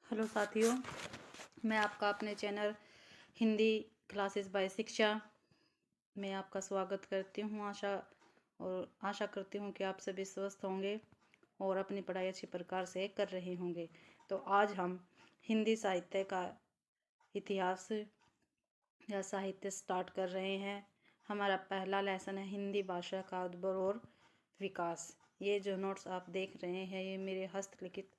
Hello साथियों, मैं आपका अपने चैनल हिंदी क्लासेस बाय शिक्षा में आपका स्वागत करती हूँ। आशा करती हूँ कि आप सभी स्वस्थ होंगे और अपनी पढ़ाई अच्छी प्रकार से कर रहे होंगे। तो आज हम हिंदी साहित्य का इतिहास या साहित्य स्टार्ट कर रहे हैं। हमारा पहला लेसन है हिंदी भाषा का उद्भव और विकास। ये जो नोट्स आप देख रहे हैं ये मेरे हस्तलिखित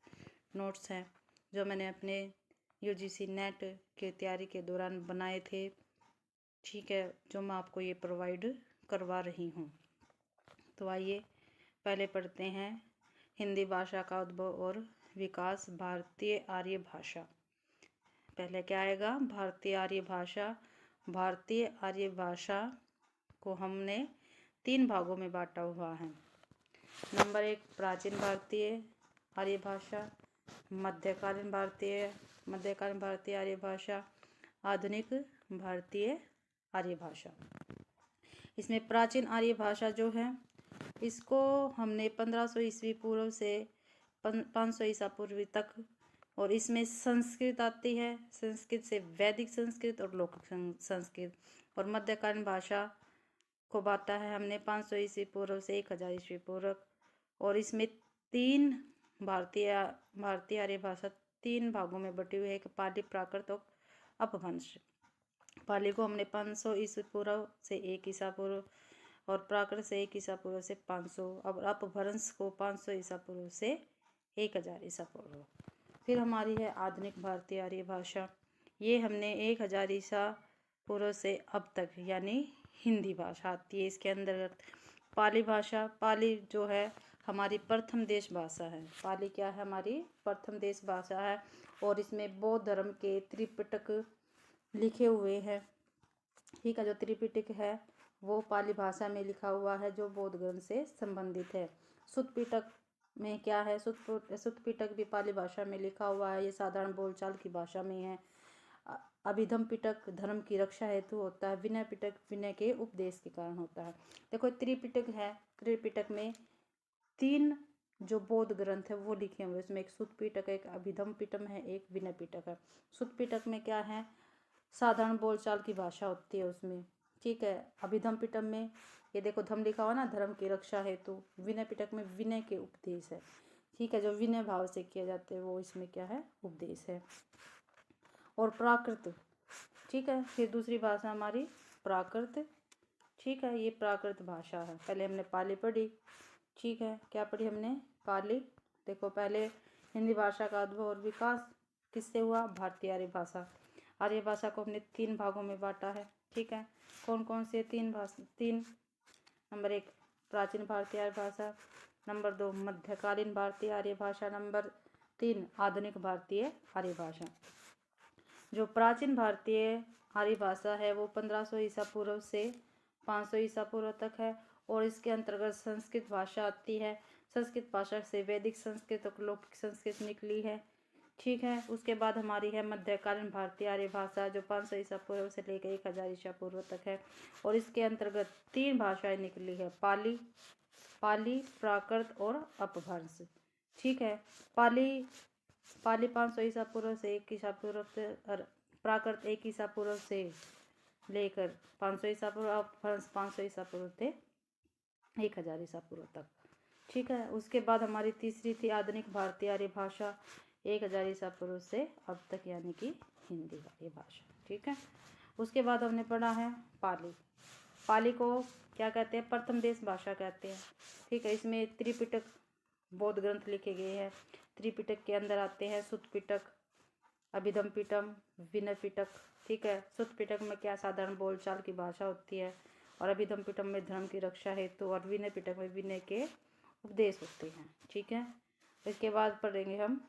नोट्स हैं जो मैंने अपने यूजीसी नेट की तैयारी के दौरान बनाए थे। ठीक है, जो मैं आपको ये प्रोवाइड करवा रही हूँ। तो आइए पहले पढ़ते हैं हिंदी भाषा का उद्भव और विकास। भारतीय आर्य भाषा। पहले क्या आएगा? भारतीय आर्य भाषा। भारतीय आर्य भाषा को हमने 3 भागों में बांटा हुआ है। नंबर 1 प्राचीन भारतीय आर्य भाषा, मध्यकालीन भारतीय आर्य भाषा, आधुनिक भारतीय आर्य भाषा। इसमें प्राचीन आर्य भाषा जो है इसको हमने 1500 ईस्वी पूर्व से 500 ईसा पूर्व तक, और इसमें संस्कृत आती है। संस्कृत से वैदिक संस्कृत और लौकिक संस्कृत। और मध्यकालीन भाषा को बांटा है हमने 500 ईस्वी पूर्व से 1000 ईस्वी पूर्व। और इसमें 3 भारतीय आर्य भाषा 3 भागों में बटी हुई है। एक पाली, प्राकृत और अपभ्रंश। पाली को हमने 500 ईसा पूर्व से 1 ईसा पूर्व और प्राकृत से 1 ईसा पूर्व से 500, और अपभ्रंश को 500 ईसा पूर्व से 1000 ईसा पूर्व। फिर हमारी है आधुनिक भारतीय आर्य भाषा। ये हमने 1000 ईसा पूर्व से अब तक यानी हिंदी भाषा आती है इसके अंतर्गत। पाली भाषा, पाली जो है हमारी प्रथम देश भाषा है। पाली क्या है? हमारी प्रथम देश भाषा है। और इसमें बौद्ध धर्म के त्रिपिटक लिखे हुए हैं। ठीक है, जो त्रिपिटक है वो पाली भाषा में लिखा हुआ है जो बौद्ध ग्रंथ से संबंधित है। सुत्त पिटक में क्या है? सुत्त पिटक भी पाली भाषा में लिखा हुआ है। ये साधारण बोलचाल की भाषा में है। अभिधम पिटक धर्म की रक्षा हेतु होता है। विनय पिटक विनय के उपदेश के कारण होता है। देखो त्रिपिटक है, त्रिपिटक में 3 जो बौद्ध ग्रंथ है वो लिखे हुए। इसमें एक सुत्त पिटक, एक अभिधम पिटक है, एक विनय पिटक है। सुत्त पिटक में क्या है? साधारण बोलचाल की भाषा होती है उसमें। ठीक है, अभिधम पिटक में ये देखो धम लिखा हुआ ना, धर्म की रक्षा हेतु। विनय पिटक में विनय के उपदेश है। ठीक है, जो विनय भाव से किया जाते हैं वो इसमें क्या है? उपदेश है। और प्राकृत, ठीक है, फिर दूसरी भाषा हमारी प्राकृत। ठीक है, ये प्राकृत भाषा है। पहले हमने पाली पढ़ी। ठीक है, क्या पढ़ी हमने? पाली। देखो पहले हिंदी भाषा का उद्भव और विकास किससे हुआ? भारतीय आर्य भाषा। आर्य भाषा को हमने 3 भागों में बांटा है। ठीक है, कौन कौन से 3 भाषा? 3 नंबर 1 प्राचीन भारतीय आर्य भाषा, नंबर 2 मध्यकालीन भारतीय आर्य भाषा, नंबर 3 आधुनिक भारतीय आर्य भाषा। जो प्राचीन भारतीय आर्य भाषा है वो 1500 ईसा पूर्व से 500 ईसा पूर्व तक है। और इसके अंतर्गत संस्कृत भाषा आती है। संस्कृत भाषा से वैदिक संस्कृत और लौकिक संस्कृत निकली है। ठीक है, उसके बाद हमारी है मध्यकालीन भारतीय आर्य भाषा जो 500 ईसा पूर्व से लेकर 1000 ईसा पूर्व तक है। और इसके अंतर्गत 3 भाषाएं निकली है, पाली, प्राकृत और अपभ्रंश। ठीक है, पाली 500 ईसा पूर्व से 1 ईसा पूर्व से, और प्राकृत 1 ईसा पूर्व से लेकर 500 ईसा पूर्व, अपभ्रंश 500 ईसा पूर्व से 1000 ईसा पूर्व तक। ठीक है, उसके बाद हमारी तीसरी थी आधुनिक भारतीय आर्य भाषा 1000 ईसा पूर्व से अब तक यानी कि हिंदी आर्य भाषा। ठीक है, उसके बाद हमने पढ़ा है पाली। पाली को क्या कहते हैं? प्रथम देश भाषा कहते हैं। ठीक है, इसमें त्रिपिटक बौद्ध ग्रंथ लिखे गए हैं। त्रिपिटक के अंदर आते हैं सुत्त पिटक, अभिधम पिटक, विनय पिटक। ठीक है, सुत्त पिटक में क्या साधारण बोलचाल की भाषा होती है, और अभिधम पिटक में धर्म की रक्षा हेतु, और विनय पिटक में विनय के उपदेश होते हैं। ठीक है, इसके बाद पढ़ेंगे हम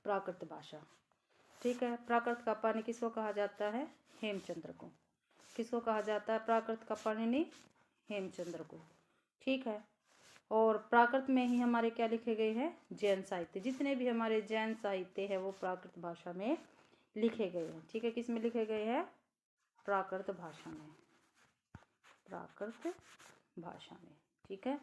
प्राकृत भाषा। ठीक है, प्राकृत का पानी किसको कहा जाता है? हेमचंद्र को। किसको कहा जाता है? प्राकृत का पाणिनि हेमचंद्र को। ठीक है, और प्राकृत में ही हमारे क्या लिखे गए हैं? जैन साहित्य। जितने भी हमारे जैन साहित्य है वो प्राकृत भाषा में लिखे गए हैं। ठीक है, किस में लिखे गए हैं? प्राकृत भाषा में। प्राकृत भाषा में। ठीक है,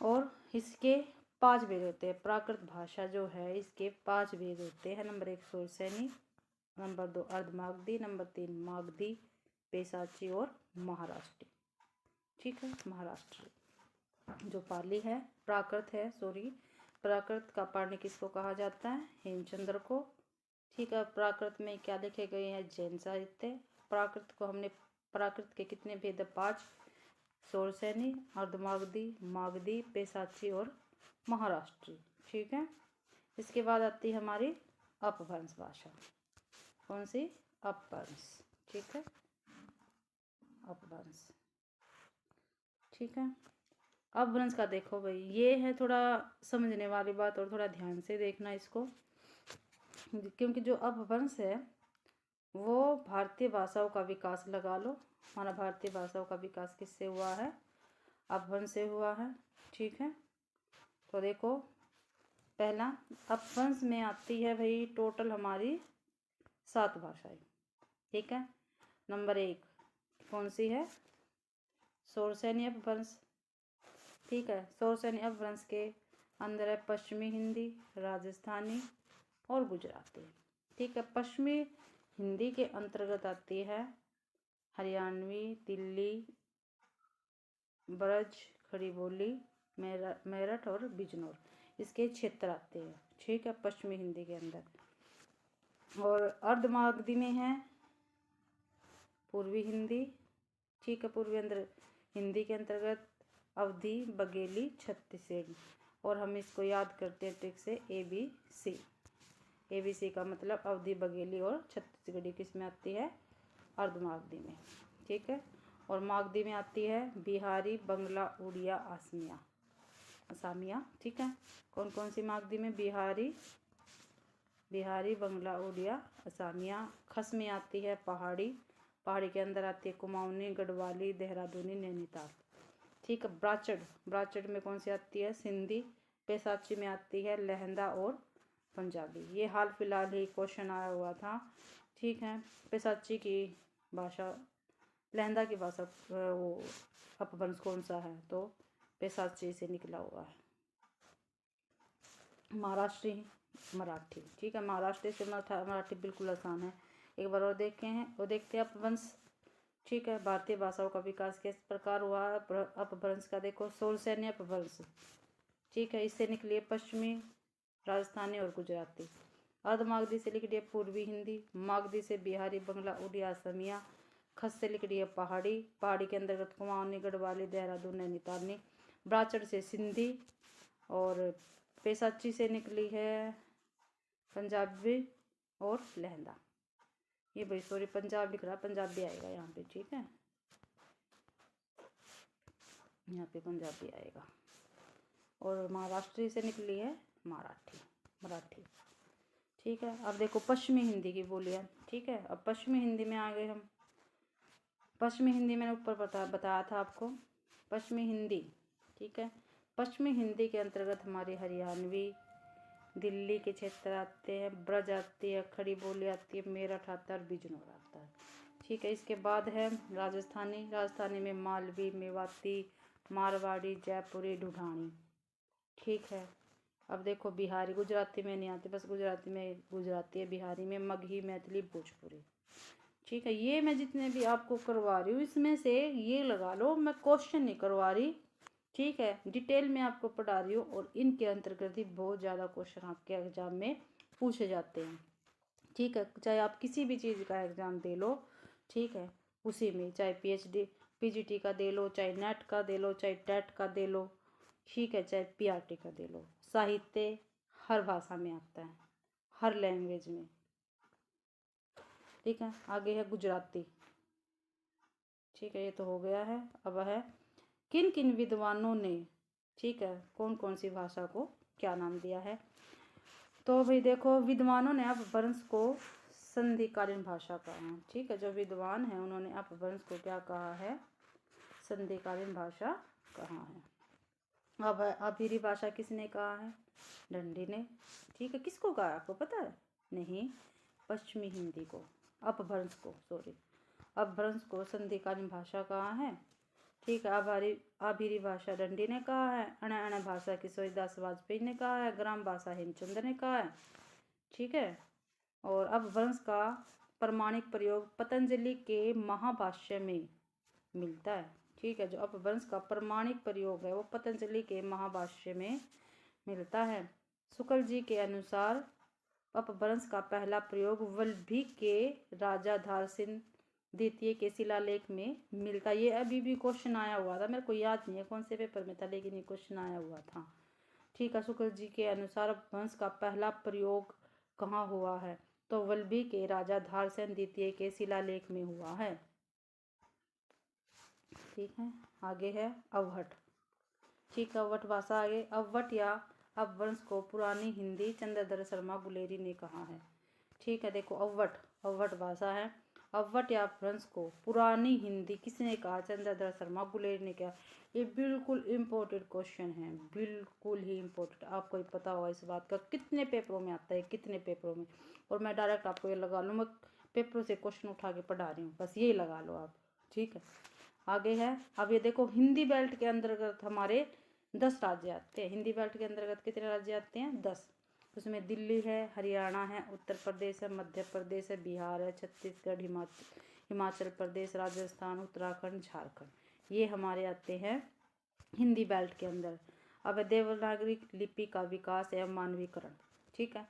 और इसके 5 भेद होते हैं। प्राकृत भाषा जो है इसके 5 भेद होते हैं। Number 1 Sauraseni, number 2 Ardhamagadhi, number 3 Magadhi, Paishachi और महाराष्ट्री। ठीक है, महाराष्ट्र जो पाली है, प्राकृत है, सॉरी, प्राकृत का पाणी किसको कहा जाता है? हेमचंद्र को। ठीक है, प्राकृत में क्या लिखे गए हैं? जैन साहित्य। प्राकृत को हमने, प्राकृत के कितने भेद? 5, सुरसैनी, अर्धमागधी, मागधी, पेशाची और महाराष्ट्री। ठीक है, इसके बाद आती है हमारी अपभ्रंश भाषा। कौन सी? अपभ्रंश। ठीक है, अपभ्रंश। ठीक है, अपभ्रंश का देखो भाई, ये है थोड़ा समझने वाली बात और थोड़ा ध्यान से देखना इसको, क्योंकि जो अपभ्रंश है वो भारतीय भाषाओं का विकास, लगा लो, हमारा भारतीय भाषाओं का विकास किससे हुआ है? अपभ्रंश से हुआ है। ठीक है, तो देखो पहला अपभ्रंश में आती है भाई टोटल हमारी 7 भाषाएं। ठीक है, नंबर 1 कौन सी है? सुरसैनी अपभ्रंश। ठीक है, सुरसैनी अपभ्रंश के अंदर है पश्चिमी हिंदी, राजस्थानी और गुजराती। ठीक है, पश्चिमी हिंदी के अंतर्गत आती है हरियाणवी, दिल्ली, ब्रज, खड़ी बोली, मेरठ और बिजनौर, इसके क्षेत्र आते हैं। ठीक है, पश्चिमी हिंदी के अंदर। और अर्धमागधी में है पूर्वी हिंदी। ठीक है, पूर्वी हिंदी के अंतर्गत अवधी, बघेली, छत्तीसगढ़ी, और हम इसको याद करते हैं ट्रिक से ABC। ABC का मतलब अवधी, बघेली और छत्तीसगढ़ी किस में आती है? अर्धमागधी में। ठीक है, और मागधी में आती है बिहारी, बंगला, उड़िया, असामिया। ठीक है, कौन कौन सी मागधी में? बिहारी, बंगला, उड़िया, असामिया। खस में आती है पहाड़ी, पहाड़ी के अंदर आती है कुमाऊनी, गढ़वाली, देहरादूनी, नैनीताल। ठीक है, ब्राचड़ में कौन सी आती है? सिंधी। पेशाची में आती है लहंदा और पंजाबी। ये हाल फिलहाल ही क्वेश्चन आया हुआ था। ठीक है, पेशाची की भाषा, लहंदा की भाषा वो अपभ्रंश कौन सा है? तो पेशाची से निकला हुआ है। महाराष्ट्री, मराठी। ठीक है, महाराष्ट्र से मराठी बिल्कुल आसान है। एक बार और देखते हैं अपभ्रंश। ठीक है, भारतीय भाषाओं का विकास किस प्रकार हुआ? अपभ्रंश का देखो, सुरसैनी अपभ्रंश। ठीक है, इससे निकली है पश्चिमी, राजस्थानी और गुजराती। अर्धमागधी से लिख दिया पूर्वी हिंदी, मागधी से बिहारी, बंगला, उड़िया, असमिया। खस से लिख दिया पहाड़ी, पहाड़ी के अंतर्गत कुमाऊनी, गढ़वाली, देहरादून, नैनीताल। ब्राचड़ से सिंधी, और पेशाची से निकली है पंजाबी और लहंदा। ये भाई सॉरी पंजाब लिख रहा, पंजाबी आएगा यहाँ पे। ठीक है, यहाँ पे पंजाबी आएगा। और महाराष्ट्र से निकली है मराठी। ठीक है, अब देखो पश्चिमी हिंदी की बोलियां। ठीक है, अब पश्चिमी हिंदी में आ गए हम। पश्चिमी हिंदी मैंने ऊपर बताया था आपको, पश्चिमी हिंदी। ठीक है, पश्चिमी हिंदी के अंतर्गत हमारी हरियाणवी, दिल्ली के क्षेत्र आते हैं, ब्रज आती है, खड़ी बोली आती है, मेरठ आता है और बिजनौर आता है। ठीक है, इसके बाद है राजस्थानी में मालवी, मेवाती, मारवाड़ी, जयपुरी, ढूढानी। ठीक है, अब देखो बिहारी, गुजराती में नहीं आती, बस गुजराती है, बिहारी में मगही, मैथिली, भोजपुरी। ठीक है, ये मैं जितने भी आपको करवा रही हूँ इसमें से ये लगा लो, मैं क्वेश्चन नहीं करवा रही। ठीक है, डिटेल में आपको पढ़ा रही हूँ, और इनके अंतर्गत ही बहुत ज़्यादा क्वेश्चन आपके एग्जाम में पूछे जाते हैं। ठीक है, चाहे आप किसी भी चीज़ का एग्ज़ाम दे लो, ठीक है, उसी में चाहे PGT का दे लो, चाहे नेट का दे लो, चाहे टेट का दे लो, ठीक है, चाहे PRT का दे लो, साहित्य हर भाषा में आता है, हर लैंग्वेज में। ठीक है, आगे है गुजराती। ठीक है, ये तो हो गया है। अब है किन किन विद्वानों ने, ठीक है, कौन कौन सी भाषा को क्या नाम दिया है? तो भाई देखो, विद्वानों ने अपभ्रंश को संधिकालीन भाषा कहा है। ठीक है, जो विद्वान है उन्होंने अपभ्रंश को क्या कहा है? संधिकालीन भाषा कहा है। अब अभीरी भाषा किसने कहा है? डंडी ने। ठीक है, किसको कहा आपको पता है? नहीं, पश्चिमी हिंदी को, अपभ्रंश को, सॉरी, अपभ्रंश को संधिकालीन भाषा कहा है। ठीक है। आभरी भाषा दंडी ने कहा है। अण अण भाषा किशोरीदास वाजपेयी ने कहा है। ग्राम भाषा हेमचंद्र ने कहा है। ठीक है। और अपभ्रंश का प्रमाणिक प्रयोग पतंजलि के महाभाष्य में मिलता है। ठीक है। जो अपभ्रंश का प्रमाणिक प्रयोग है वो पतंजलि के महाभाष्य में मिलता है। शुक्ल जी के अनुसार अपभ्रंश का पहला प्रयोग वल्लभी के राजा धारसिंह द्वितीय के शिलालेख में मिलता। ये अभी भी क्वेश्चन आया हुआ था, मेरे को याद नहीं है कौन से पेपर में था, लेकिन ये क्वेश्चन आया हुआ था। ठीक है। शुक्ल जी के अनुसार अपभ्रंश का पहला प्रयोग कहाँ हुआ है, तो वल्लभी के राजा धारसेन द्वितीय के शिलालेख में हुआ है। ठीक है। आगे है अवहट। ठीक है। अवहट भाषा आगे। अवहट या अपभ्रंश को पुरानी हिंदी चंद्रधर शर्मा गुलेरी ने कहा है। ठीक है। देखो अवहट भाषा है। अवहट या अपभ्रंश को पुरानी हिंदी किसने कहा? चंद्रधर शर्मा गुलेरी ने कहा। ये बिल्कुल इम्पोर्टेंट क्वेश्चन है, बिल्कुल ही इम्पोर्टेंट। आपको ही पता होगा इस बात का, कितने पेपरों में आता है, कितने पेपरों में। और मैं डायरेक्ट आपको ये लगा लूँ, मैं पेपरों से क्वेश्चन उठा के पढ़ा रही हूँ, बस यही लगा लो आप। ठीक है। आगे है। अब ये देखो हिंदी बेल्ट के अंतर्गत हमारे 10 राज्य आते हैं। हिंदी बेल्ट के अंतर्गत कितने राज्य आते हैं? 10। उसमें दिल्ली है, हरियाणा है, उत्तर प्रदेश है, मध्य प्रदेश है, बिहार है, छत्तीसगढ़, हिमाचल प्रदेश, राजस्थान, उत्तराखंड, झारखंड, ये हमारे आते हैं हिंदी बेल्ट के अंदर। अब देवनागरी लिपि का विकास एवं मानवीकरण। ठीक है।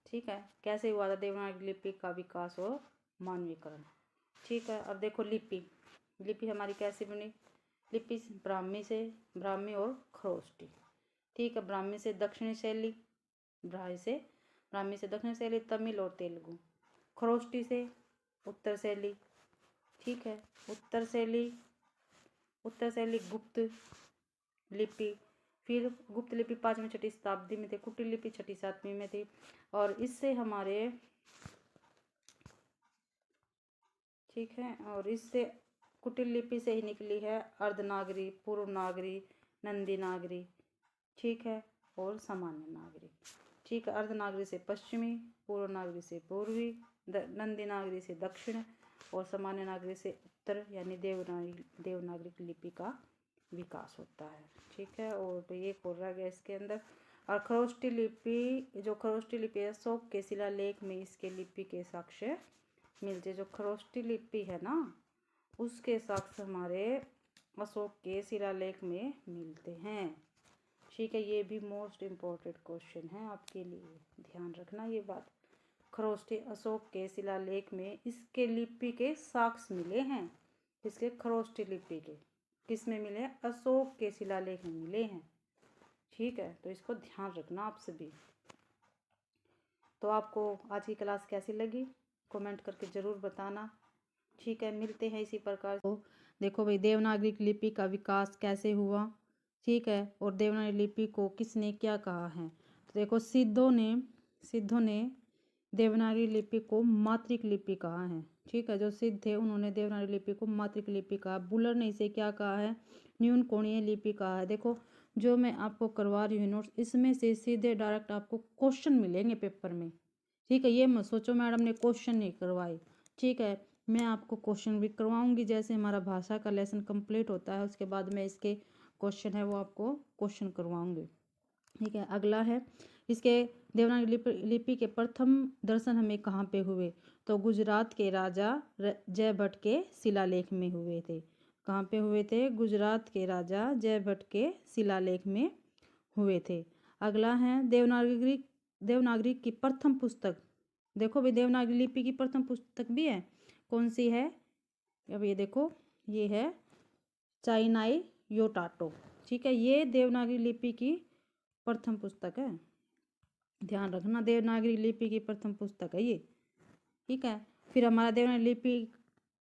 ठीक है। कैसे हुआ था देवनागरी लिपि का विकास और मानवीकरण? ठीक है। अब देखो लिपि हमारी कैसे बनी? लिपि ब्राह्मी और खरोष्टी। ठीक है। ब्राह्मी से दक्षिणी शैली, ब्राह्मी से दक्षिण शैली, तमिल और तेलुगु। खरोष्टी से उत्तर शैली। ठीक है। उत्तर शैली गुप्त लिपि। फिर गुप्त लिपि 5वीं 6वीं शताब्दी में थी। कुटिल लिपि 6वीं 7वीं में थी। और इससे हमारे ठीक है। और इससे कुटिल लिपि से ही निकली है अर्धनागरी, पूर्वनागरी, नंदी नागरी। ठीक है। और सामान्य नागरी। ठीक है। अर्धनागरी से पश्चिमी, पूर्वनागरी से पूर्वी, नंदी नागरी से दक्षिण और सामान्य नागरी से उत्तर, यानी देवनागरी लिपि का विकास होता है। ठीक है। और तो ये खोल रहा गया इसके अंदर। और खरोष्टी लिपि है, अशोक के शिलालेख में इसके लिपि के साक्ष्य मिलते। जो खरोष्टी लिपि है ना, उसके साक्ष्य हमारे अशोक के शिलालेख में मिलते हैं। ठीक है। ये भी मोस्ट इम्पोर्टेंट क्वेश्चन है आपके लिए, ध्यान रखना ये बात। खरोष्टी अशोक के शिलालेख में इसके लिपि के साक्ष्य मिले हैं। इसके खरोष्टी लिपि के किस में मिले? अशोक के शिलालेख में मिले हैं। ठीक है। तो इसको ध्यान रखना आप सभी। तो आपको आज की क्लास कैसी लगी कमेंट करके ज़रूर बताना। ठीक है। मिलते हैं इसी प्रकार। तो देखो भाई, देवनागरी लिपि का विकास कैसे हुआ। ठीक है। और देवनागरी लिपि को किसने क्या कहा है? तो देखो, सिद्धों ने देवनागरी लिपि को मातृक लिपि कहा है। ठीक है। जो सिद्ध थे उन्होंने देवनागरी लिपि को मातृक लिपि कहा। बुलर ने इसे क्या कहा है? न्यून कोणीय लिपि कहा है। देखो, जो मैं आपको करवा रही हूँ नोट्स, इसमें से सीधे डायरेक्ट आपको क्वेश्चन मिलेंगे पेपर में। ठीक है। ये मत सोचो मैडम ने क्वेश्चन नहीं करवाई। ठीक है। मैं आपको क्वेश्चन भी करवाऊंगी। जैसे हमारा भाषा का लेसन कंप्लीट होता है उसके बाद में इसके क्वेश्चन है वो आपको क्वेश्चन करवाऊंगी। ठीक है। अगला है, इसके देवनागरी लिपि के प्रथम दर्शन हमें कहाँ पे हुए? तो गुजरात के राजा जयभट्ट के शिलालेख में हुए थे। कहाँ पे हुए थे? गुजरात के राजा जयभट्ट के शिलालेख में हुए थे। अगला है देवनागरी की प्रथम पुस्तक। देखो भाई, देवनागरी लिपि की प्रथम पुस्तक भी है। कौन सी है? अब ये देखो, ये है चाइनाई योटाटो। ठीक है। ये देवनागरी लिपि की प्रथम पुस्तक है, ध्यान रखना। देवनागरी लिपि की प्रथम पुस्तक है ये। ठीक है। फिर हमारा देवनागरी लिपि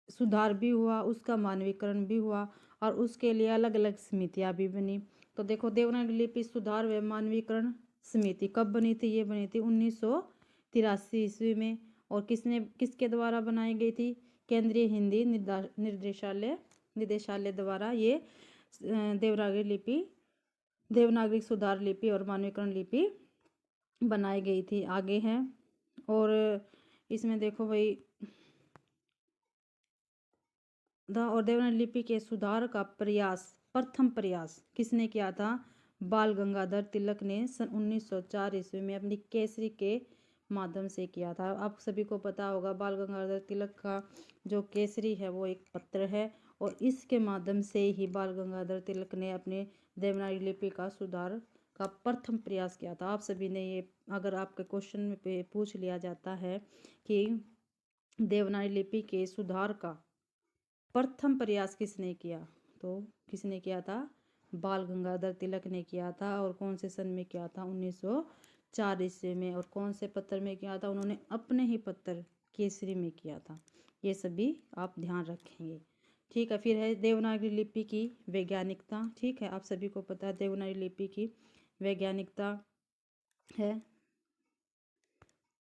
सुधार भी हुआ, उसका मानवीकरण भी हुआ और उसके लिए अलग अलग समितियाँ भी बनी। तो देखो, देवनागरी लिपि सुधार व मानवीकरण समिति कब बनी थी? ये बनी थी 1983 ईस्वी में। और किसके द्वारा बनाई गई थी? केंद्रीय हिंदी निदेशालय द्वारा ये देवनागरी सुधार लिपि और मानवीकरण लिपि बनाई गई थी। आगे है, और इसमें देखो भाई, और देवनागरी लिपि के सुधार का प्रयास, प्रथम प्रयास किसने किया था? बाल गंगाधर तिलक ने सन 1904 ईस्वी में अपनी केसरी के माध्यम से किया था। आप सभी को पता होगा बाल गंगाधर तिलक का जो केसरी है वो एक पत्र है, और इसके माध्यम से ही बाल गंगाधर तिलक ने अपने देवनागरी लिपि का सुधार का प्रथम प्रयास किया था। आप सभी ने ये, अगर आपके क्वेश्चन में पे पूछ लिया जाता है कि देवनागरी लिपि के सुधार का प्रथम प्रयास किसने किया, तो किसने किया था? बाल गंगाधर तिलक ने किया था। और कौन से सन में किया था? 1904 ईस्वी में। और कौन से पत्र में किया था? उन्होंने अपने ही पत्र केसरी में किया था। ये सभी आप ध्यान रखेंगे, ठीक है। फिर है देवनागरी लिपि की वैज्ञानिकता, ठीक है। आप सभी को पता है देवनागरी लिपि की वैज्ञानिकता है,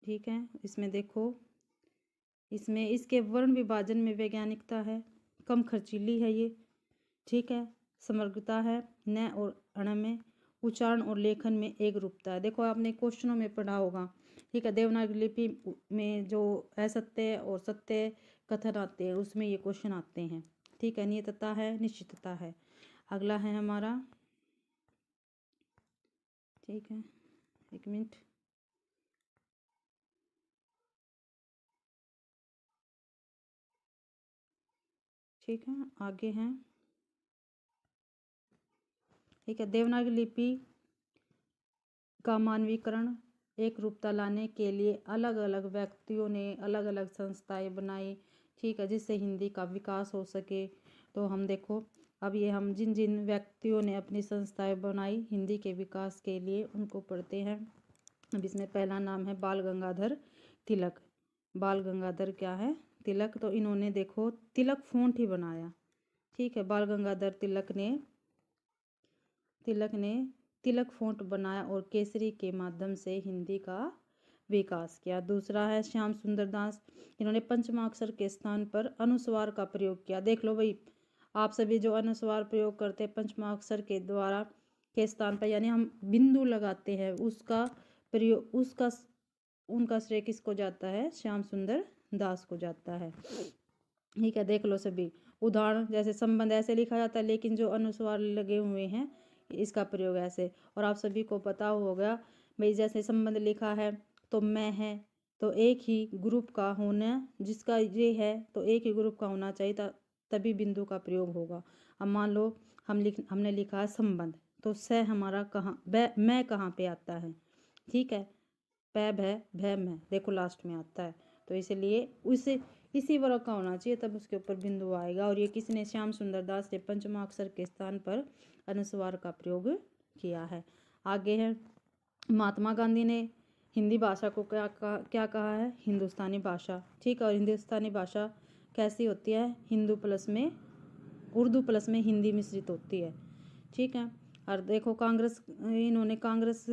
ठीक है। इसमें देखो, इसमें इसके वर्ण विभाजन में वैज्ञानिकता है, कम खर्चीली है ये, ठीक है। समग्रता है, न और अण में, उच्चारण और लेखन में एक रूपता है। देखो आपने क्वेश्चनों में पढ़ा होगा, ठीक है। देवनागरी लिपि में जो असत्य और सत्य कथन आते हैं उसमें ये क्वेश्चन आते हैं, ठीक है। नियतता है, निश्चितता है। अगला है हमारा, ठीक है, एक मिनट, ठीक है। आगे हैं, ठीक है। देवनागरी लिपि का मानवीकरण, एक रूपता लाने के लिए अलग अलग व्यक्तियों ने अलग अलग संस्थाएं बनाई, ठीक है, जिससे हिंदी का विकास हो सके। तो हम देखो, अब ये हम जिन जिन व्यक्तियों ने अपनी संस्थाएं बनाई हिंदी के विकास के लिए उनको पढ़ते हैं। अब इसमें पहला नाम है बाल गंगाधर तिलक। बाल गंगाधर क्या है? तिलक। तो इन्होंने देखो तिलक फ़ॉन्ट ही बनाया, ठीक है। बाल गंगाधर तिलक ने तिलक फ़ॉन्ट बनाया और केसरी के माध्यम से हिंदी का विकास किया। दूसरा है श्याम सुंदर दास। इन्होंने पंचमाक्षर के स्थान पर अनुस्वार का प्रयोग किया। देख लो भाई, आप सभी जो अनुस्वार प्रयोग करते हैं पंचमाक्षर के द्वारा के स्थान पर, यानी हम बिंदु लगाते हैं, उसका प्रयोग, उनका श्रेय किसको जाता है? श्याम सुंदर दास को जाता है, ठीक है। देख लो सभी उदाहरण, जैसे संबंध ऐसे लिखा जाता है लेकिन जो अनुस्वार लगे हुए हैं इसका प्रयोग ऐसे। और आप सभी को पता होगा भाई, जैसे संबंध लिखा है तो मैं है, तो एक ही ग्रुप का होना, जिसका ये है तो एक ही ग्रुप का होना चाहिए, तभी बिंदु का प्रयोग होगा। अब मान लो हमने लिखा है संबंध, तो स हमारा कहाँ, मैं कहाँ पे आता है, ठीक है। पै भय मैं, देखो लास्ट में आता है, तो इसलिए उसे इसी वर्ग का होना चाहिए, तब उसके ऊपर बिंदु आएगा। और ये किसने? श्याम सुंदर दास ने पंचमाक्षर के स्थान पर अनुस्वार का प्रयोग किया है। आगे है महात्मा गांधी ने हिंदी भाषा को क्या कहा है? हिंदुस्तानी भाषा, ठीक है। और हिंदुस्तानी भाषा कैसी होती है? उर्दू प्लस में हिंदी मिश्रित होती है, ठीक है। और देखो इन्होंने कांग्रेस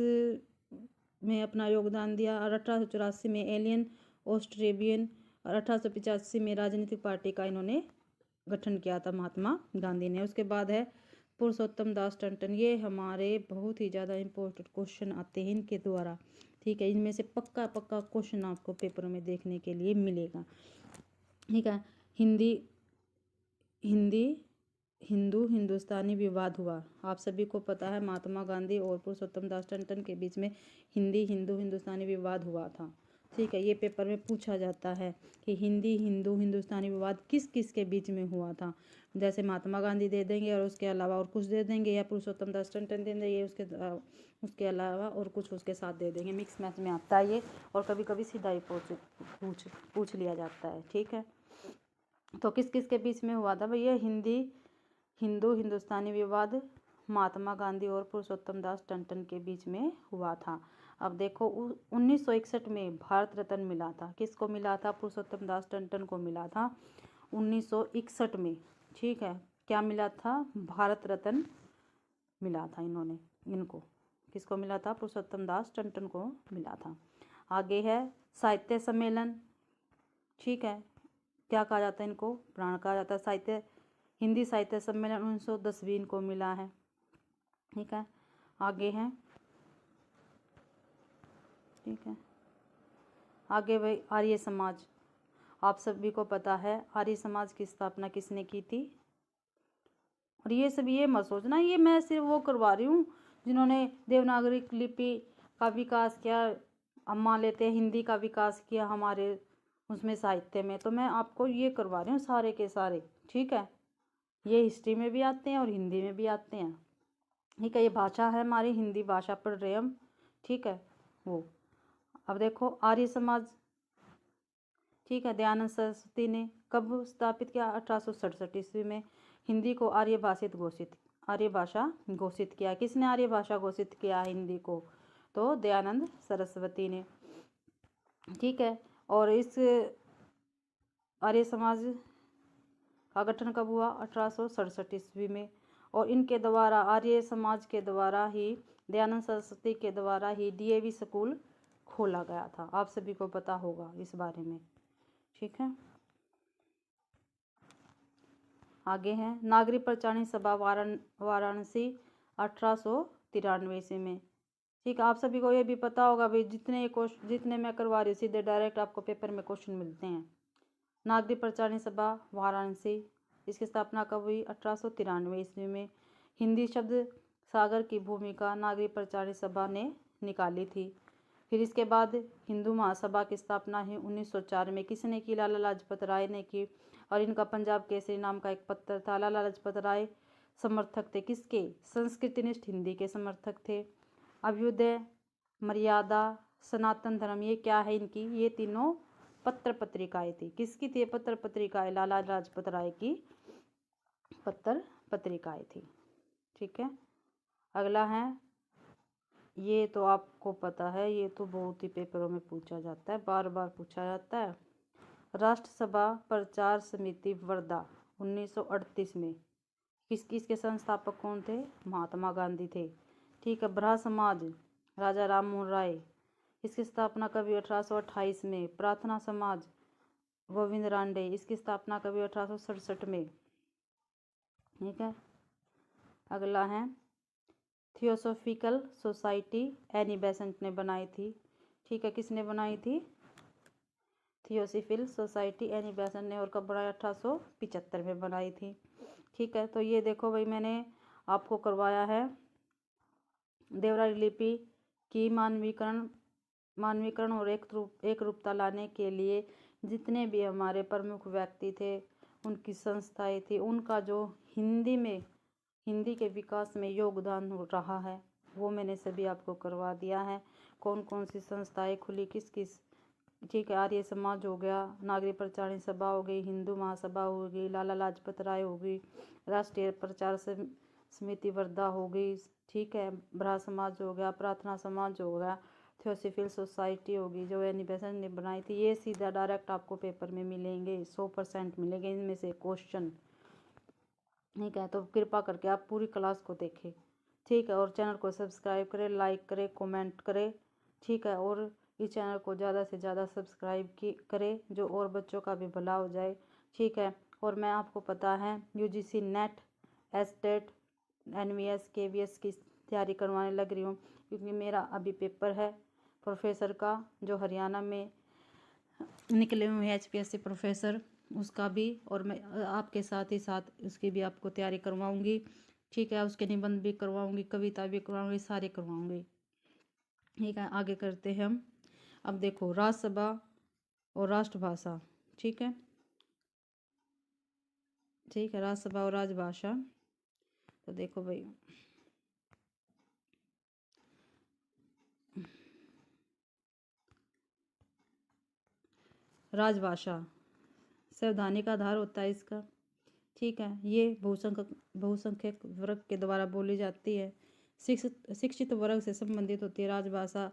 में अपना योगदान दिया। और 1884 में एलियन ऑस्ट्रेबियन और 1885 में राजनीतिक पार्टी का इन्होंने गठन किया था महात्मा गांधी ने। उसके बाद है पुरुषोत्तम दास टंडन। ये हमारे बहुत ही ज़्यादा इम्पोर्टेंट क्वेश्चन आते हैं इनके द्वारा, ठीक है। इनमें से पक्का क्वेश्चन आपको पेपरों में देखने के लिए मिलेगा, ठीक है। हिंदू हिंदुस्तानी विवाद हुआ। आप सभी को पता है महात्मा गांधी और पुरुषोत्तम दास टंडन के बीच में हिंदू हिंदुस्तानी विवाद हुआ था, ठीक है। ये पेपर में पूछा जाता है कि हिंदू हिंदुस्तानी विवाद किस किस के बीच में हुआ था। जैसे महात्मा गांधी दे देंगे और उसके अलावा और कुछ दे देंगे, या पुरुषोत्तम दास टंडन दे देंगे उसके अलावा और कुछ उसके साथ दे देंगे। मिक्स मैच में आता है ये, और कभी कभी सीधा ही पूछ लिया जाता है, ठीक है। तो किस किस के बीच में हुआ था भैया? हिंदू हिंदुस्तानी विवाद महात्मा गांधी और पुरुषोत्तम दास टंडन के बीच में हुआ था। अब देखो 1961 में भारत रत्न मिला था। किसको मिला था? पुरुषोत्तम दास टंडन को मिला था 1961 में, ठीक है। क्या मिला था? भारत रत्न मिला था इनको किसको मिला था? पुरुषोत्तम दास टंडन को मिला था। आगे है साहित्य सम्मेलन, ठीक है। क्या कहा जाता है इनको? प्राण कहा जाता है। हिंदी साहित्य सम्मेलन 1910 इनको मिला है, ठीक है। आगे है, ठीक है। आगे भाई आर्य समाज आप सभी को पता है आर्य समाज की स्थापना किसने की थी। और ये सब ये मत सोचना ये मैं सिर्फ वो करवा रही हूँ जिन्होंने देवनागरी लिपि का विकास किया। हम मान लेते हैं हिंदी का विकास किया हमारे उसमें साहित्य में, तो मैं आपको ये करवा रही हूँ सारे के सारे। ठीक है, ये हिस्ट्री में भी आते हैं और हिंदी में भी आते हैं। ठीक है, ये भाषा है हमारी, हिंदी भाषा पढ़ रहे हम। ठीक है, वो अब देखो आर्य समाज। ठीक है, दयानंद सरस्वती ने कब स्थापित किया? 1867 ईस्वी में हिंदी को आर्य भाषा घोषित किया। किसने आर्य भाषा घोषित किया हिंदी को? तो दयानंद सरस्वती ने। ठीक है, और इस आर्य समाज का गठन कब हुआ? 1867 ईस्वी में। और इनके द्वारा आर्य समाज के द्वारा ही दयानंद सरस्वती के द्वारा ही डीएवी स्कूल खोला गया था। आप सभी को पता होगा इस बारे में। ठीक है, आगे हैं नागरिक प्रचारणी सभा वाराणसी 1893 ईस्वी में। ठीक है, आप सभी को ये भी पता होगा भाई जितने मैं करवा रही हूँ सीधे डायरेक्ट आपको पेपर में क्वेश्चन मिलते हैं। नागरिक प्रचारणी सभा वाराणसी, इसकी स्थापना कब हुई? 1893 ईस्वी में। हिंदी शब्द सागर की भूमिका नागरिक प्रचारणी सभा ने निकाली थी। फिर इसके बाद हिंदू महासभा की स्थापना ही 1904 में किसने की? लाला लाजपत राय ने की। और इनका पंजाब केसरी नाम का एक पत्र था। लाला लाजपत राय समर्थक थे किसके? संस्कृतिनिष्ठ हिंदी के समर्थक थे। अभ्युदय, मर्यादा, सनातन धर्म, ये क्या है इनकी? ये तीनों पत्र पत्रिकाएं थी। किसकी थी पत्र पत्रिकाएं? लाला लाजपत राय की पत्र पत्रिकाएं थी। ठीक है, अगला है, ये तो आपको पता है, ये तो बहुत ही पेपरों में पूछा जाता है, बार बार पूछा जाता है। राष्ट्रसभा प्रचार समिति वर्धा 1938 में किसके संस्थापक कौन थे? महात्मा गांधी थे। ठीक है, ब्रह्म समाज राजा राम मोहन राय, इसकी स्थापना कभी 1828 में। प्रार्थना समाज गोविंद रांडे, इसकी स्थापना कभी 1867 में। ठीक है, अगला है थियोसॉफिकल सोसाइटी एनी बेसेंट ने बनाई थी। ठीक है, किसने बनाई थी? थियोसॉफिकल सोसाइटी एनी बेसेंट ने। और कब बनाई? 1875 में बनाई थी। ठीक है, तो ये देखो भाई मैंने आपको करवाया है देवनागरी लिपि की मानवीकरण और एक रूपता लाने के लिए जितने भी हमारे प्रमुख व्यक्ति थे, उनकी संस्थाएं थी, उनका जो हिंदी के विकास में योगदान हो रहा है वो मैंने सभी आपको करवा दिया है। कौन कौन सी संस्थाएं खुली, किस किस। ठीक है, आर्य समाज हो गया, नागरिक प्रचारणी सभा हो गई, हिंदू महासभा हो गई, लाला लाजपत राय हो गई, राष्ट्रीय प्रचार समिति वर्धा हो गई। ठीक है, ब्रह्म समाज हो गया, प्रार्थना समाज हो गया, थियोसॉफिकल सोसाइटी होगी जो एनी बेसेंट ने बनाई थी। ये सीधा डायरेक्ट आपको पेपर में मिलेंगे, 100% मिलेंगे इनमें से क्वेश्चन। ठीक है, तो कृपा करके आप पूरी क्लास को देखें। ठीक है, और चैनल को सब्सक्राइब करें, लाइक करें, कमेंट करें। ठीक है, और इस चैनल को ज़्यादा से ज़्यादा सब्सक्राइब करें जो और बच्चों का भी भला हो जाए। ठीक है, और मैं आपको पता है यूजीसी नेट, एस्टेट, एनवीएस, केवीएस की तैयारी करवाने लग रही हूँ क्योंकि मेरा अभी पेपर है प्रोफेसर का जो हरियाणा में निकले हुए हैं एचपीएससी प्रोफेसर, उसका भी। और मैं आपके साथ ही साथ उसकी भी आपको तैयारी करवाऊंगी। ठीक है, उसके निबंध भी करवाऊंगी, कविता भी करवाऊंगी, सारे करवाऊंगी। ठीक है, आगे करते हैं हम। अब देखो राज्यसभा और राष्ट्रभाषा। ठीक है, ठीक है, राज्यसभा और राजभाषा। तो देखो भाई राजभाषा संवैधानिक आधार होता है इसका। ठीक है, ये बहुसंख्यक वर्ग के द्वारा बोली जाती है, शिक्षित वर्ग से संबंधित होती है राजभाषा।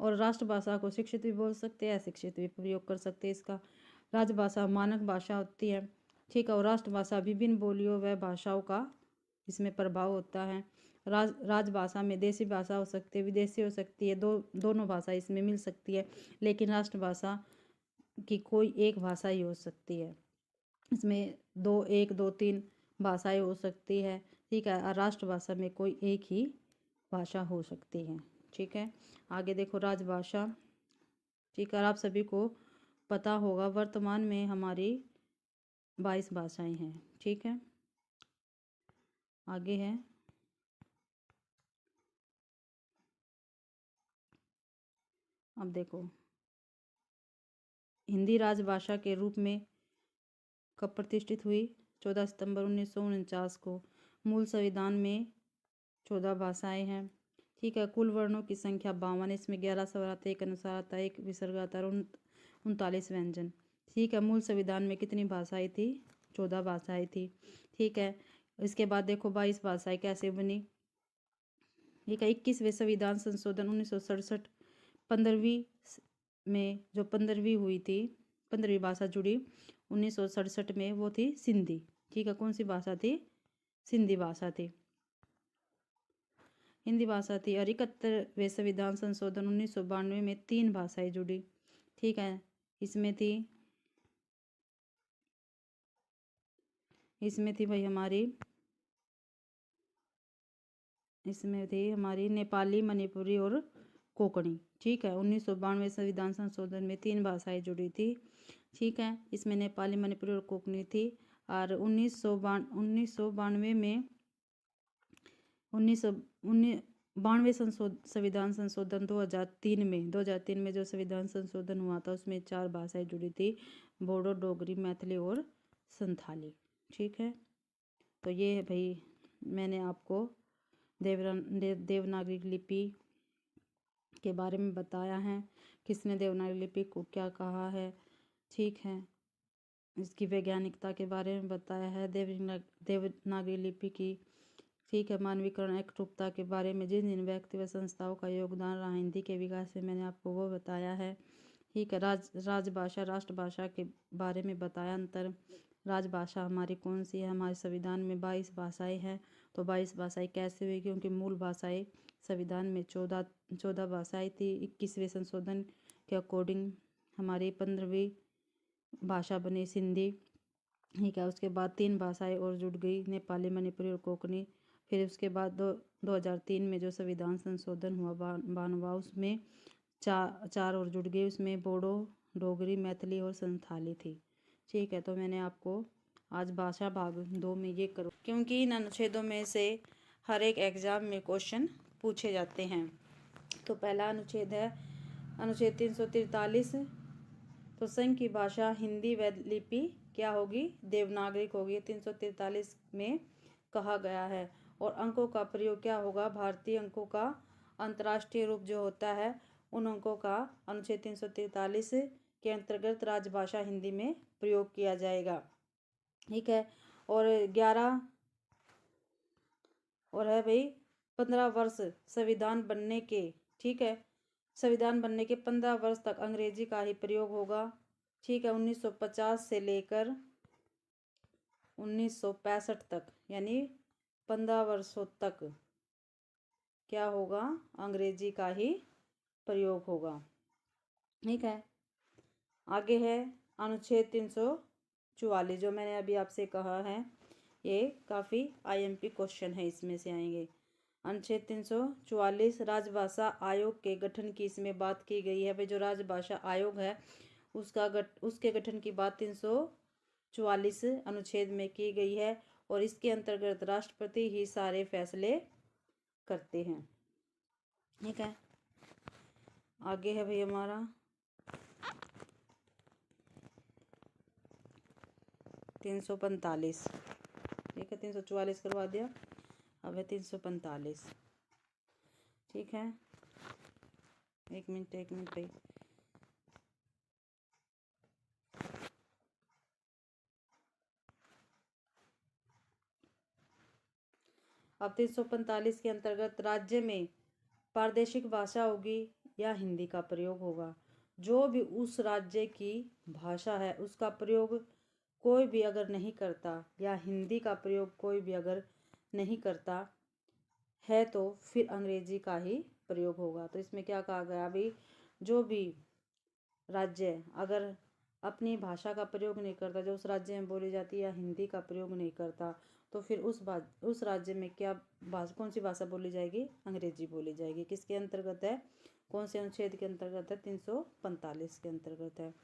और राष्ट्रभाषा को शिक्षित भी बोल सकते हैं, अशिक्षित भी प्रयोग कर सकते हैं इसका। राजभाषा मानक भाषा होती है। ठीक है, और राष्ट्रभाषा विभिन्न बोलियों व भाषाओं का इसमें प्रभाव होता है। राजभाषा में देसी भाषा हो सकती है, विदेशी हो सकती है, दोनों भाषा इसमें मिल सकती है। लेकिन राष्ट्रभाषा की कोई एक भाषा ही हो सकती है, इसमें दो तीन भाषाएं हो सकती है। ठीक है, राष्ट्रभाषा में कोई एक ही भाषा हो सकती है। ठीक है, आगे देखो राजभाषा। ठीक है, आप सभी को पता होगा। वर्तमान में हमारी 22 भाषाएं हैं। ठीक है, आगे है अब देखो, हिंदी राजभाषा के रूप में कब प्रतिष्ठित हुई? 14 सितंबर 1949 को। मूल संविधान में 14 भाषाएं हैं। ठीक है, कुल वर्णों की संख्या 52, इसमें 11 स्वर आते, एक अनुस्वार आता, एक विसर्ग आता और 39 व्यंजन। ठीक है, मूल संविधान में कितनी भाषाएं थी? 14 भाषाएं थी। ठीक है, इसके बाद देखो 22 भाषाएं कैसे बनी। ठीक है, 21वें संविधान संशोधन 1967 15वीं में जो 15वीं हुई थी, 15वीं भाषा जुड़ी 1967 में, वो थी सिंधी। ठीक है, कौन सी भाषा थी? सिंधी भाषा थी, हिंदी भाषा थी। और 71वें संविधान संशोधन 1992 में 3 भाषाएं जुड़ी। ठीक है, इसमें थी भाई हमारी, इसमें थी हमारी नेपाली, मणिपुरी और कोंकणी। ठीक है, 1992 संविधान संशोधन में 3 भाषाएं जुड़ी थी। ठीक है, इसमें नेपाली, मणिपुरी और कोंकणी थी। और 1992 में 1992 संविधान संशोधन 2003 में जो संविधान संशोधन हुआ था उसमें 4 भाषाएं जुड़ी थी, बोडो, डोगरी, मैथिली और संथाली। ठीक है, तो ये है भाई, मैंने आपको देवनागरी लिपि के बारे में बताया है, किसने देवनागरी लिपि को क्या कहा है। ठीक है, इसकी वैज्ञानिकता के बारे में बताया है, देवनागरी लिपि की। ठीक है, मानवीकरण, एकरूपता के बारे में जिन जिन व्यक्ति व संस्थाओं का योगदान रहा हिंदी के विकास में, मैंने आपको वो बताया है। ठीक है, राजभाषा, राष्ट्रभाषा के बारे में बताया। अंतर, राजभाषा हमारी कौन सी है? हमारे संविधान में 22 भाषाएं हैं। तो 22 भाषाएं कैसे हुई? क्योंकि मूल भाषाएं संविधान में 14 भाषाएं थी। 21वें संशोधन के अकॉर्डिंग हमारी 15वीं भाषा बनी सिंधी। ठीक है, उसके बाद 3 भाषाएं और जुड़ गई, नेपाली, मणिपुरी और कोंकणी। फिर उसके बाद 2003 में जो संविधान संशोधन हुआ 92, उसमें चार और जुड़ गई, उसमें बोडो, डोगरी, मैथिली और संथाली थी। ठीक है, तो मैंने आपको आज भाषा भाग 2 में ये करो, क्योंकि इन अनुच्छेदों में से हर एक एग्जाम में क्वेश्चन पूछे जाते हैं। तो पहला अनुच्छेद है अनुच्छेद 343। तो संघ की भाषा हिंदी व लिपि क्या होगी? देवनागरिक होगी, 343 में कहा गया है। और अंकों का प्रयोग क्या होगा? भारतीय अंकों का अंतर्राष्ट्रीय रूप जो होता है, उन अंकों का अनुच्छेद 343 के अंतर्गत राजभाषा हिंदी में प्रयोग किया जाएगा। ठीक है, और 11 और है भाई 15 वर्ष संविधान बनने के, ठीक है, संविधान बनने के 15 वर्ष तक अंग्रेजी का ही प्रयोग होगा। ठीक है, 1950 से लेकर 1965 तक, यानी 15 वर्षों तक क्या होगा? अंग्रेजी का ही प्रयोग होगा। ठीक है, आगे है अनुच्छेद 344, जो मैंने अभी आपसे कहा है, ये काफ़ी IMP क्वेश्चन है, इसमें से आएंगे। अनुच्छेद 344 राजभाषा आयोग के गठन की इसमें बात की गई है। भाई जो राजभाषा आयोग है उसके गठन की बात 344 अनुच्छेद में की गई है, और इसके अंतर्गत राष्ट्रपति ही सारे फैसले करते हैं। ठीक है, आगे है भाई हमारा 345। ठीक है, 344 करवा दिया, अब है 345। ठीक है, एक मिनट भाई। अब 345 के अंतर्गत राज्य में प्रादेशिक भाषा होगी या हिंदी का प्रयोग होगा। जो भी उस राज्य की भाषा है उसका प्रयोग कोई भी अगर नहीं करता, या हिंदी का प्रयोग कोई भी अगर नहीं करता है, तो फिर अंग्रेजी का ही प्रयोग होगा। तो इसमें क्या कहा गया? अभी जो भी राज्य अगर अपनी भाषा का प्रयोग नहीं करता, जो उस राज्य में बोली जाती है, या हिंदी का प्रयोग नहीं करता, तो फिर उस राज्य में कौन सी भाषा बोली जाएगी? अंग्रेजी बोली जाएगी। किसके अंतर्गत है? कौन से अनुच्छेद के अंतर्गत है? 345 के अंतर्गत है।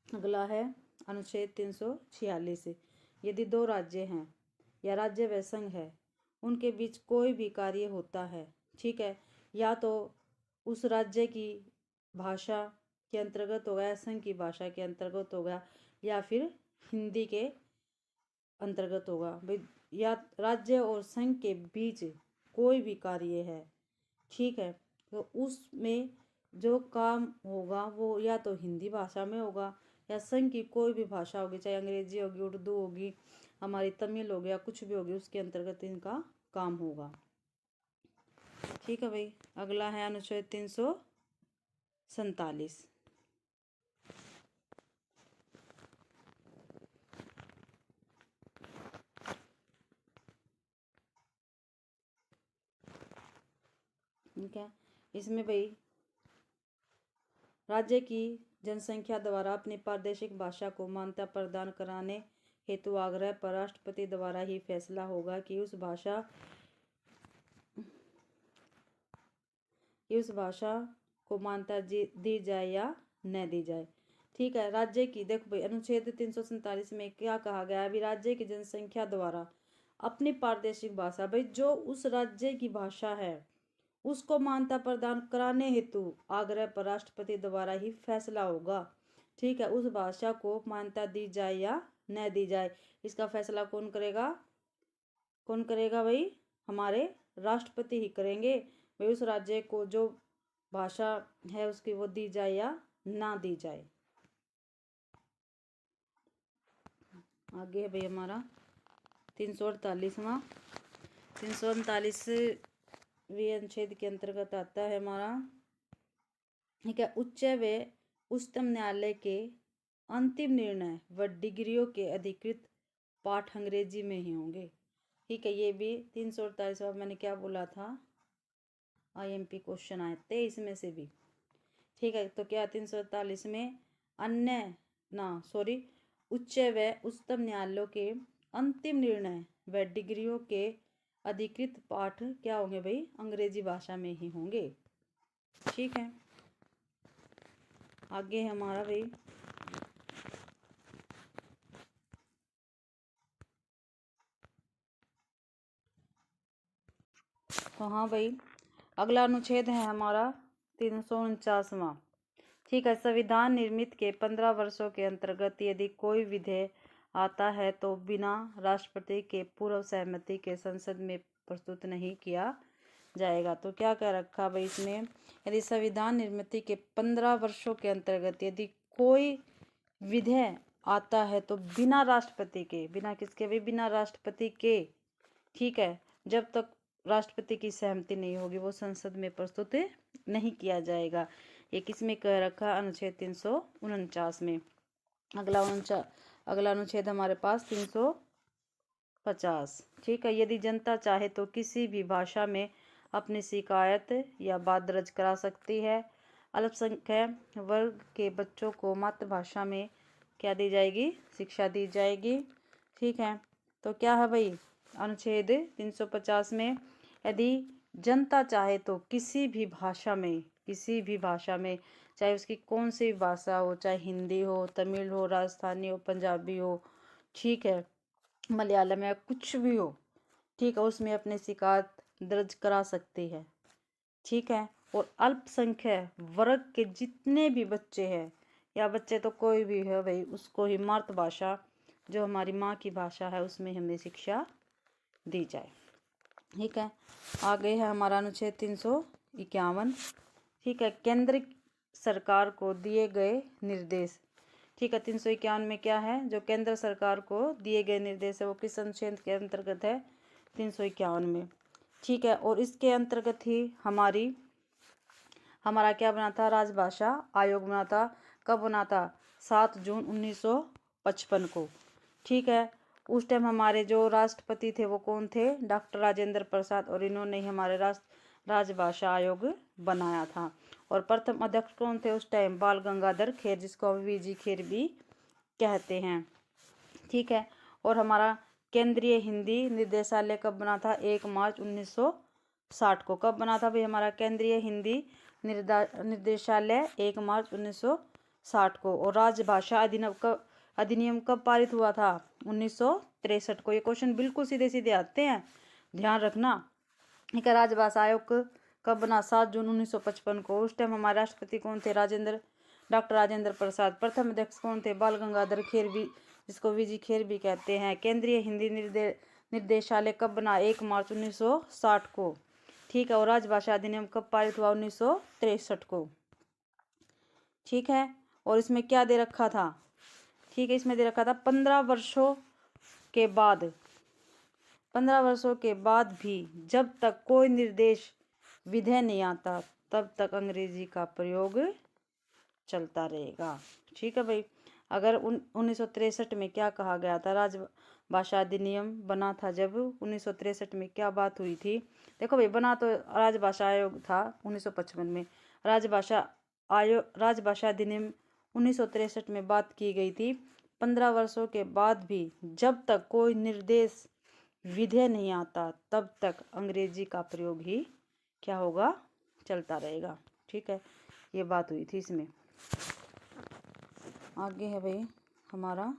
अगला है अनुच्छेद 346। यदि दो राज्य हैं या राज्य व संघ है, उनके बीच कोई भी कार्य होता है, ठीक है, या तो उस राज्य की भाषा के अंतर्गत होगा या संघ की भाषा के अंतर्गत होगा या फिर हिंदी के अंतर्गत होगा भाई, या राज्य और संघ के बीच कोई भी कार्य है, ठीक है, तो उसमें जो काम होगा वो या तो हिंदी भाषा में होगा या संघ की कोई भी भाषा होगी, चाहे अंग्रेजी होगी, उर्दू होगी, हमारी तमिल हो गया, कुछ भी होगी, उसके अंतर्गत इनका काम होगा। ठीक है भाई। अगला है अनुच्छेद 347। ठीक है, इसमें भाई राज्य की जनसंख्या द्वारा अपनी प्रादेशिक भाषा को मान्यता प्रदान कराने हेतु आग्रह पर राष्ट्रपति द्वारा ही फैसला होगा कि उस भाषा को मान्यता दी जाए या न दी जाए। ठीक है, राज्य की देखो भाई अनुच्छेद 347 में क्या कहा गया है, अभी राज्य की जनसंख्या द्वारा अपनी प्रादेशिक भाषा, भाई जो उस राज्य की भाषा है उसको मान्यता प्रदान कराने हेतु आग्रह पर राष्ट्रपति द्वारा ही फैसला होगा। ठीक है, उस भाषा को मान्यता दी जाए या न दी जाए, इसका फैसला कौन करेगा? कौन करेगा भाई? हमारे राष्ट्रपति ही करेंगे भाई, उस राज्य को जो भाषा है उसकी वो दी जाए या ना दी जाए। आगे है भाई हमारा 348वां 339वीं अनुच्छेद के अंतर्गत आता है हमारा, ठीक है, उच्च व उच्चतम न्यायालय के अंतिम निर्णय व डिग्रियों के अधिकृत पाठ अंग्रेजी में ही होंगे। ठीक है, ये भी 348वां मैंने क्या बोला था, IMP क्वेश्चन आए थे इसमें से भी। ठीक है, तो क्या 348 में उच्च व उच्चतम न्यायालयों के अंतिम निर्णय व डिग्रियों के अधिकृत पाठ क्या होंगे भाई? अंग्रेजी भाषा में ही होंगे। ठीक है, आगे है हमारा भाई तो हाँ भाई अगला अनुच्छेद है हमारा 349वां। ठीक है, संविधान निर्मित के 15 वर्षों के अंतर्गत यदि कोई विधेयक आता है तो बिना राष्ट्रपति के पूर्व सहमति के संसद में प्रस्तुत नहीं किया जाएगा। तो क्या कह रखा भाई इसमें, यदि संविधान निर्मित के 15 वर्षों के अंतर्गत यदि कोई विधेयक आता है तो बिना राष्ट्रपति के, बिना किसके भी, बिना राष्ट्रपति के, ठीक है, जब तक राष्ट्रपति की सहमति नहीं होगी वो संसद में प्रस्तुत नहीं किया जाएगा। ये किसमें कह रखा? अनुच्छेद 349 में। अगला अनुच्छेद हमारे पास 350। ठीक है, यदि जनता चाहे तो किसी भी भाषा में अपनी शिकायत या बात दर्ज करा सकती है। अल्पसंख्यक वर्ग के बच्चों को मातृभाषा में क्या दी जाएगी? शिक्षा दी जाएगी। ठीक है, तो क्या है भाई अनुच्छेद 350 में, यदि जनता चाहे तो किसी भी भाषा में चाहे उसकी कौन सी भाषा हो, चाहे हिंदी हो, तमिल हो, राजस्थानी हो, पंजाबी हो, ठीक है, मलयालम या कुछ भी हो, ठीक है, उसमें अपनी शिकायत दर्ज करा सकती है। ठीक है, और अल्पसंख्यक वर्ग के जितने भी बच्चे हैं या बच्चे तो कोई भी है भाई, उसको ही मातृभाषा जो हमारी माँ की भाषा है उसमें हमें शिक्षा दी जाए। ठीक है, आगे है हमारा अनुच्छेद 351। ठीक है, केंद्र सरकार को दिए गए निर्देश। ठीक है, 351 में क्या है, जो केंद्र सरकार को दिए गए निर्देश है वो किस अनुच्छेद के अंतर्गत है? 351 में। ठीक है, और इसके अंतर्गत ही हमारा क्या बना था? राजभाषा आयोग बना था। कब बना था? 7 जून 1955 को। ठीक है, उस टाइम हमारे जो राष्ट्रपति थे वो कौन थे? डॉक्टर राजेंद्र प्रसाद, और इन्होंने ही हमारे राजभाषा आयोग बनाया था। और प्रथम अध्यक्ष कौन थे उस टाइम? बाल गंगाधर खेर, जिसको VG खेर भी कहते हैं। ठीक है, और हमारा केंद्रीय हिंदी निर्देशालय कब बना था? 1 मार्च 1960 को। कब बना था भाई हमारा केंद्रीय हिंदी निर्देशालय? 1 मार्च 1960 को। और राजभाषा अधिनियम कब पारित हुआ था? 1963 को। ये क्वेश्चन बिल्कुल सीधे सीधे आते हैं, ध्यान रखना। ठीक है, राजभाषा आयोग कब बना? 7 जून 1955 को। उस टाइम हमारे राष्ट्रपति कौन थे? डॉक्टर राजेंद्र प्रसाद। प्रथम अध्यक्ष कौन थे? बाल गंगाधर खेरवी, जिसको वीजी खेर भी कहते हैं। केंद्रीय हिंदी निर्देशालय कब बना? 1 मार्च 1960 को। ठीक है, और राजभाषा अधिनियम कब पारित हुआ? 1963 को। ठीक है, और इसमें क्या दे रखा था? ठीक है, इसमें दे रखा था 15 वर्षों के बाद, 15 वर्षों के बाद भी जब तक कोई निर्देश विधेय नहीं आता तब तक अंग्रेजी का प्रयोग चलता रहेगा। ठीक है भाई, अगर 1963 में क्या कहा गया था? राजभाषा अधिनियम बना था जब 1963 में, क्या बात हुई थी? देखो भाई, बना तो राजभाषा आयोग था 1955 में। राजभाषा अधिनियम 1963 में बात की गई थी। 15 वर्षों के बाद भी जब तक कोई निर्देश विधेय नहीं आता तब तक अंग्रेजी का प्रयोग ही क्या होगा? चलता रहेगा। ठीक है, ये बात हुई थी इसमें। आगे है भाई हमारा,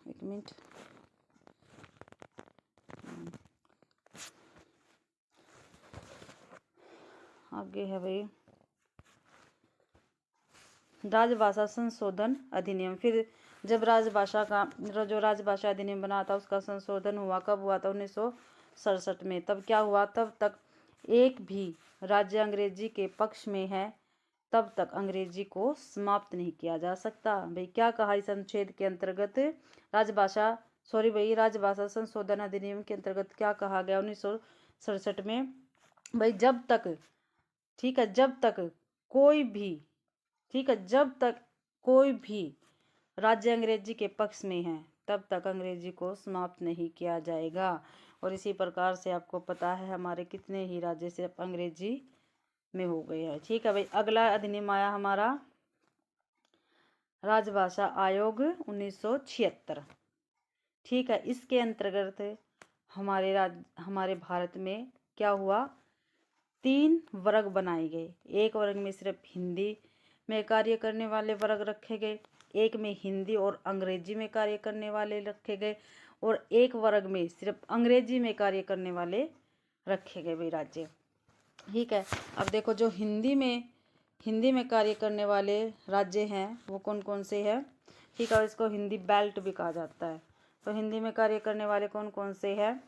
एक मिनट, आगे है भाई राजभाषा संशोधन अधिनियम। फिर जब जो राजभाषा अधिनियम बना था उसका संशोधन हुआ, कब हुआ था? 1967 में। तब क्या हुआ? तब तक एक भी राज्य अंग्रेजी के पक्ष में है तब तक अंग्रेजी को समाप्त नहीं किया जा सकता। भाई क्या कहा इस अनुच्छेद के अंतर्गत? राजभाषा संशोधन अधिनियम के अंतर्गत क्या कहा गया 1967 में? भाई जब तक, ठीक है, जब तक कोई भी, ठीक है, जब तक कोई भी राज्य अंग्रेजी के पक्ष में है तब तक अंग्रेजी को समाप्त नहीं किया जाएगा। और इसी प्रकार से आपको पता है हमारे कितने ही राज्य सिर्फ अंग्रेजी में हो गए हैं। ठीक है भाई, अगला अधिनियम आया हमारा राजभाषा आयोग 1976। ठीक है, इसके अंतर्गत हमारे भारत में क्या हुआ? 3 वर्ग बनाए गए। एक वर्ग में सिर्फ हिंदी में कार्य करने वाले वर्ग रखे गए, एक में हिंदी और अंग्रेजी में कार्य करने वाले रखे गए, और एक वर्ग में सिर्फ अंग्रेजी में कार्य करने वाले रखे गए भाई राज्य। ठीक है, अब देखो जो हिंदी में कार्य करने वाले राज्य हैं वो कौन कौन से हैं? ठीक है, और इसको हिंदी बेल्ट भी कहा जाता है। तो हिंदी में कार्य करने वाले कौन कौन से हैं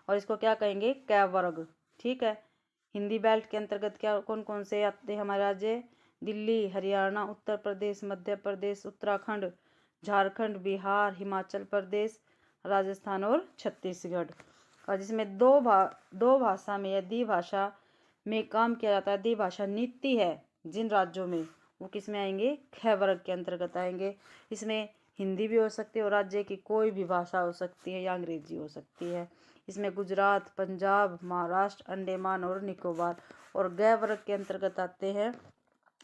और इसको क्या कहेंगे? कै वर्ग। ठीक है, हिंदी बेल्ट के अंतर्गत क्या कौन कौन से आते हैं हमारे राज्य? दिल्ली, हरियाणा, उत्तर प्रदेश, मध्य प्रदेश, उत्तराखंड, झारखंड, बिहार, हिमाचल प्रदेश, राजस्थान और छत्तीसगढ़। और जिसमें दो भाषा में या द्विभाषा में काम किया जाता है, द्विभाषा नीति है जिन राज्यों में, वो किस में आएंगे? ख वर्ग के अंतर्गत आएंगे। इसमें हिंदी भी हो सकती है और राज्य की कोई भी भाषा हो सकती है या अंग्रेजी हो सकती है। इसमें गुजरात, पंजाब, महाराष्ट्र, अंडमान और निकोबार। और गै वर्ग के अंतर्गत आते हैं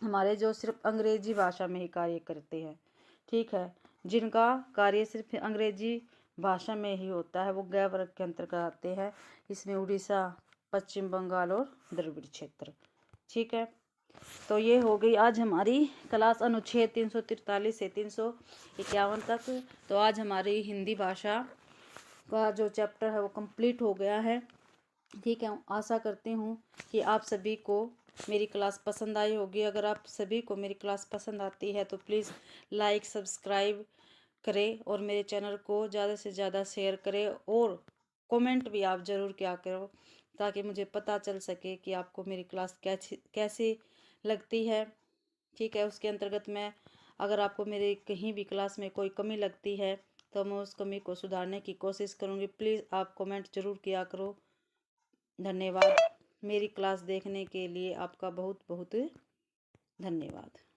हमारे जो सिर्फ अंग्रेजी भाषा में ही कार्य करते हैं। ठीक है, जिनका कार्य सिर्फ अंग्रेजी भाषा में ही होता है वो गै वर्ग के अंतर्गत आते हैं। इसमें उड़ीसा, पश्चिम बंगाल और द्रविड़ क्षेत्र। ठीक है, तो ये हो गई आज हमारी क्लास अनुच्छेद 343 से 351 तक। तो आज हमारी हिंदी भाषा का जो चैप्टर है वो कंप्लीट हो गया है। ठीक है, आशा करती हूँ कि आप सभी को मेरी क्लास पसंद आई होगी। अगर आप सभी को मेरी क्लास पसंद आती है तो प्लीज़ लाइक सब्सक्राइब करें और मेरे चैनल को ज़्यादा से ज़्यादा शेयर करें, और कमेंट भी आप ज़रूर किया करो ताकि मुझे पता चल सके कि आपको मेरी क्लास कैसी लगती है। ठीक है, उसके अंतर्गत मैं, अगर आपको मेरी कहीं भी क्लास में कोई कमी लगती है तो मैं उस कमी को सुधारने की कोशिश करूँगी। प्लीज़ आप कमेंट ज़रूर किया करो। धन्यवाद। मेरी क्लास देखने के लिए आपका बहुत बहुत धन्यवाद।